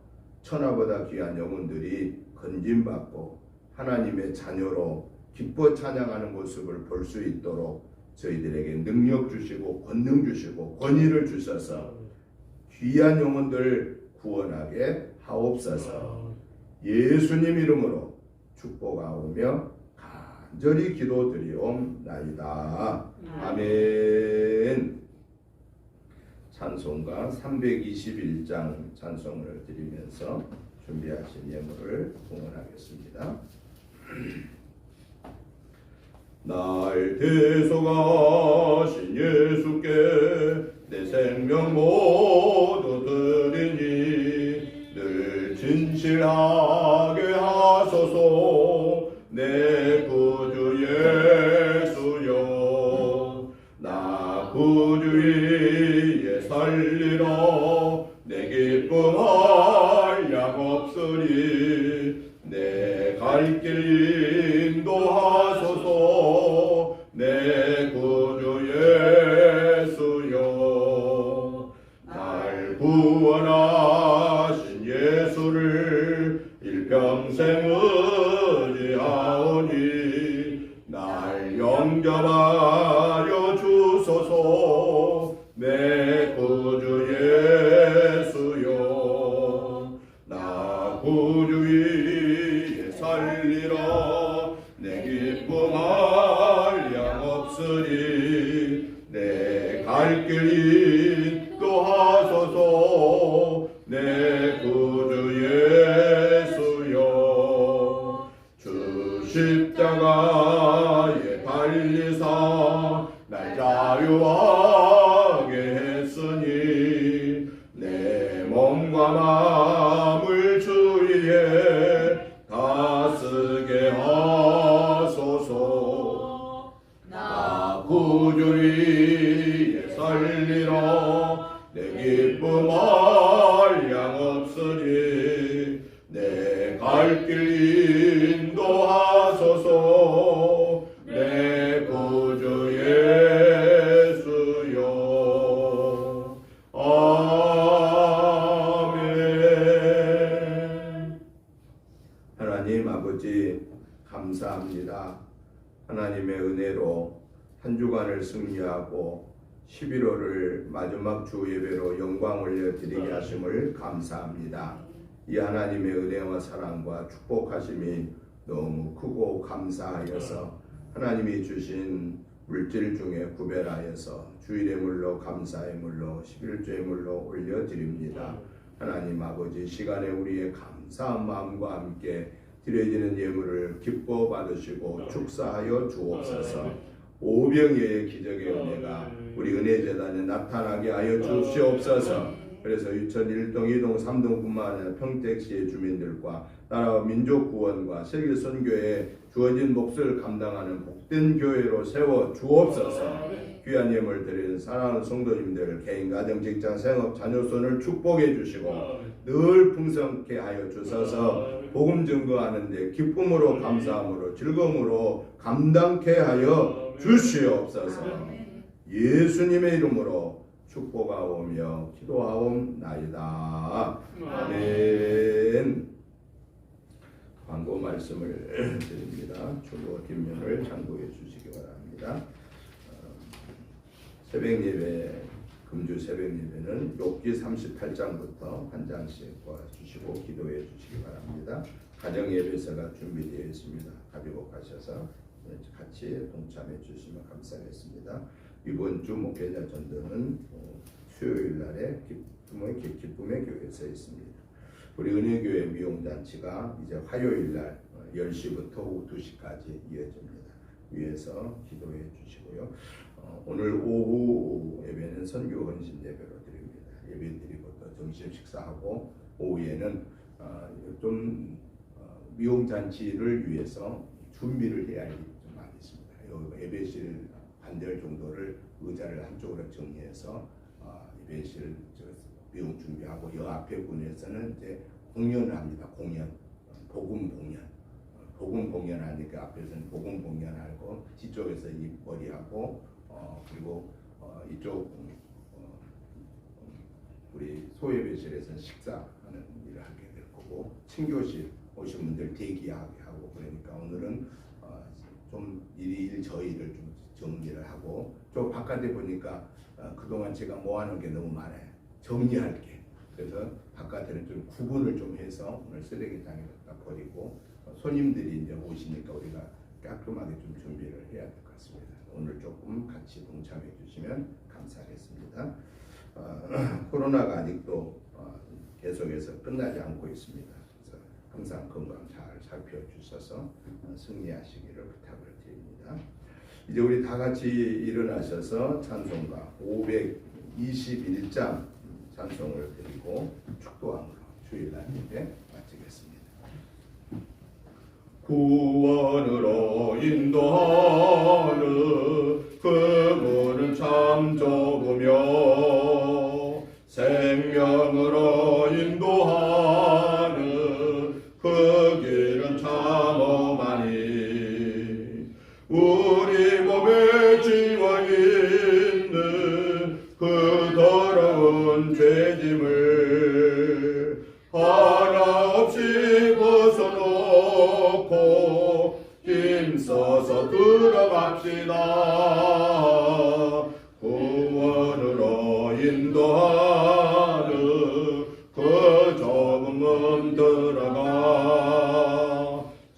천하보다 귀한 영혼들이 건진받고 하나님의 자녀로 기뻐 찬양하는 모습을 볼 수 있도록 저희들에게 능력 주시고 권능 주시고 권위를 주셔서 귀한 영혼들 구원하게 하옵소서. 예수님 이름으로 축복하오며 간절히 기도드리옵나이다. 아멘. 찬송가 321장 찬송을 드리면서 준비하신 예물을 봉헌하겠습니다. 날 대속하신 예수께 내 생명 영광 모두 드리니 늘 진실하게 하소서. 내 구주 예수여 나 구주 위에 살리라. 내 기쁨 한량 없으리. 내 갈 길 인도하소서. 내 구주 예수여 날 구원하신 예수를 일평생 의지하오니 날 영접하여 주소서. 내 구주 예수여 나 구주 위에 살리라. 내 기쁨 한량 없으리. 내 갈 길 인도하소서. 내 구주 예수여 주 십자가에 달리사 날 자유하게 했으니 내 몸과 마음을 주 위에 다스게 하소서. 나 구주 위에 살리라. 내 기쁨 한량 없으리. 내 갈 길 인도하소서. 내 구주 예수여 아멘. 하나님 아버지 감사합니다. 하나님의 은혜로 한 주간을 승리하고 11월을 마지막 주 예배로 영광 올려드리게 하심을 감사합니다. 이 하나님의 은혜와 사랑과 축복하심이 너무 크고 감사하여서 하나님이 주신 물질 중에 구별하여서 주일의 물로 감사의 물로 11조의 물로 올려드립니다. 하나님 아버지 시간에 우리의 감사한 마음과 함께 드려지는 예물을 기뻐 받으시고 축사하여 주옵소서. 오병이어의 기적의 은혜가 우리 은혜재단에 나타나게 하여 주시옵소서. 그래서 유천 1동, 2동, 3동뿐만 아니라 평택시의 주민들과 나라와 민족 구원과 세계 선교에 주어진 몫을 감당하는 복된 교회로 세워 주옵소서. 귀한 예물 드리는 사랑하는 성도님들 개인, 가정, 직장, 생업, 자녀손을 축복해 주시고 늘 풍성케 하여 주셔서 복음 증거하는 데 기쁨으로 감사함으로 즐거움으로 감당케 하여 주시옵소서. 예수님의 이름으로 축복하오며 기도하옵나이다. 아멘. 광고 말씀을 드립니다. 주보 뒷면을 참고해 주시기 바랍니다. 새벽 예배, 금주 새벽 예배는 욥기 38장부터 한 장씩 보아주시고 기도해 주시기 바랍니다. 가정 예배서가 준비되어 있습니다. 가지고 가셔서 같이 동참해 주시면 감사하겠습니다. 이번 주 목회자 전도는 수요일 날에 기쁨의 교회에서 있습니다. 우리 은혜교회 미용잔치가 이제 화요일 날 10시부터 오후 2시까지 이어집니다. 위에서 기도해 주시고요. 오늘 오후 예배는 선교 헌신 예배로 드립니다. 예배 드리고 또 점심 식사하고 오후에는 좀 미용잔치를 위해서 준비를 해야 할 일이 좀 많이 있습니다. 예배실 반절 정도를 의자를 한쪽으로 정리해서 예배실 미용 준비하고 여 앞에 군에서는 이제 공연을 합니다. 복음 공연하니까 앞에서는 복음 공연하고 뒤쪽에서 입머리하고 그리고 이쪽 우리 소예배실에서 식사하는 일을 하게 될 거고 친교실 오신 분들 대기하게 하고 그러니까 오늘은 좀 일 저희를 좀 정리를 하고 저 바깥에 보니까 그동안 제가 모아놓은 게 너무 많아요. 정리할 게. 그래서 바깥에는 좀 구분을 좀 해서 오늘 쓰레기장에 갖다 버리고 손님들이 이제 오시니까 우리가 깔끔하게 좀 준비를 해야 될 것 같습니다. 오늘 조금 같이 동참해 주시면 감사하겠습니다. 코로나가 아직도 계속해서 끝나지 않고 있습니다. 그래서 항상 건강 잘 살펴주셔서 승리하시기를 부탁을 드립니다. 이제 우리 다 같이 일어나셔서 찬송가 21장 찬송을 드리고 축도함으로 주일날 예배 마치겠습니다. 구원으로 인도하는 그물은 참 좁으며 생명으로 인도하는 그 길은 참 험하니 우리 몸에 지워 있는 그 더러운 죄짐을 하나 없이 벗어놓고 힘써서 들어갑시다. 구원으로 인도하는 그 좁은 문 들어가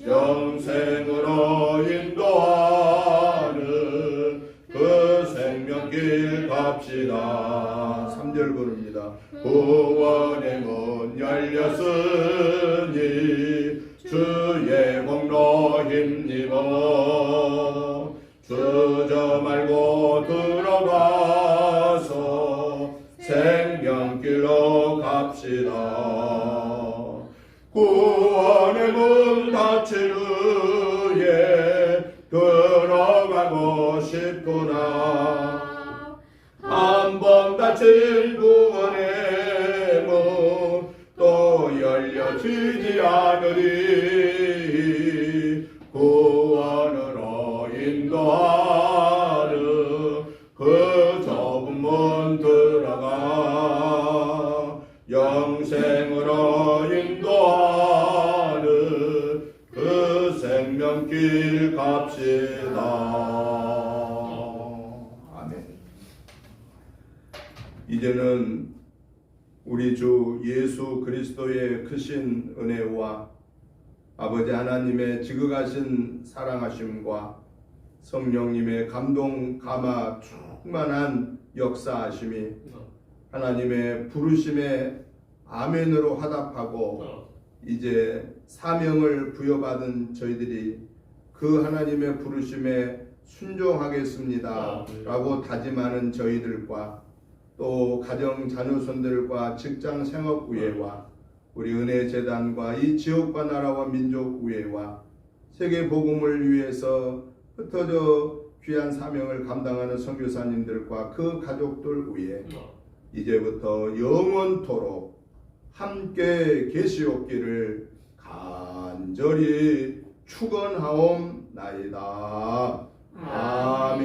영생으로 인도하는 그 생명길 갑시다. 3절 부릅니다. 구원의 문 열렸으니 주의 공로 힘입어 주저 말고 들어가서 생명길로 갑시다. 구원의 문 닫힌 후에 들어가고 싶구나. 한 번 닫힌 구원의 문 또 열려지지 않으리. 구원으로 인도하는 그 좁은 문 들어가 영생으로 인도하는 그 생명길 갑시다. 아멘. 이제는 우리 주 예수 그리스도의 크신 은혜와 아버지 하나님의 지극하신 사랑하심과 성령님의 감동 감화 충만한 역사하심이 하나님의 부르심에 아멘으로 화답하고 이제 사명을 부여받은 저희들이 그 하나님의 부르심에 순종하겠습니다 라고 다짐하는 저희들과 또 가정 자녀손들과 직장 생업의회와 우리 은혜재단과 이 지역과 나라와 민족의회와 세계 복음을 위해서 흩어져 귀한 사명을 감당하는 선교사님들과 그 가족들 위해 이제부터 영원토록 함께 계시옵기를 간절히 축원하옵나이다. 아멘.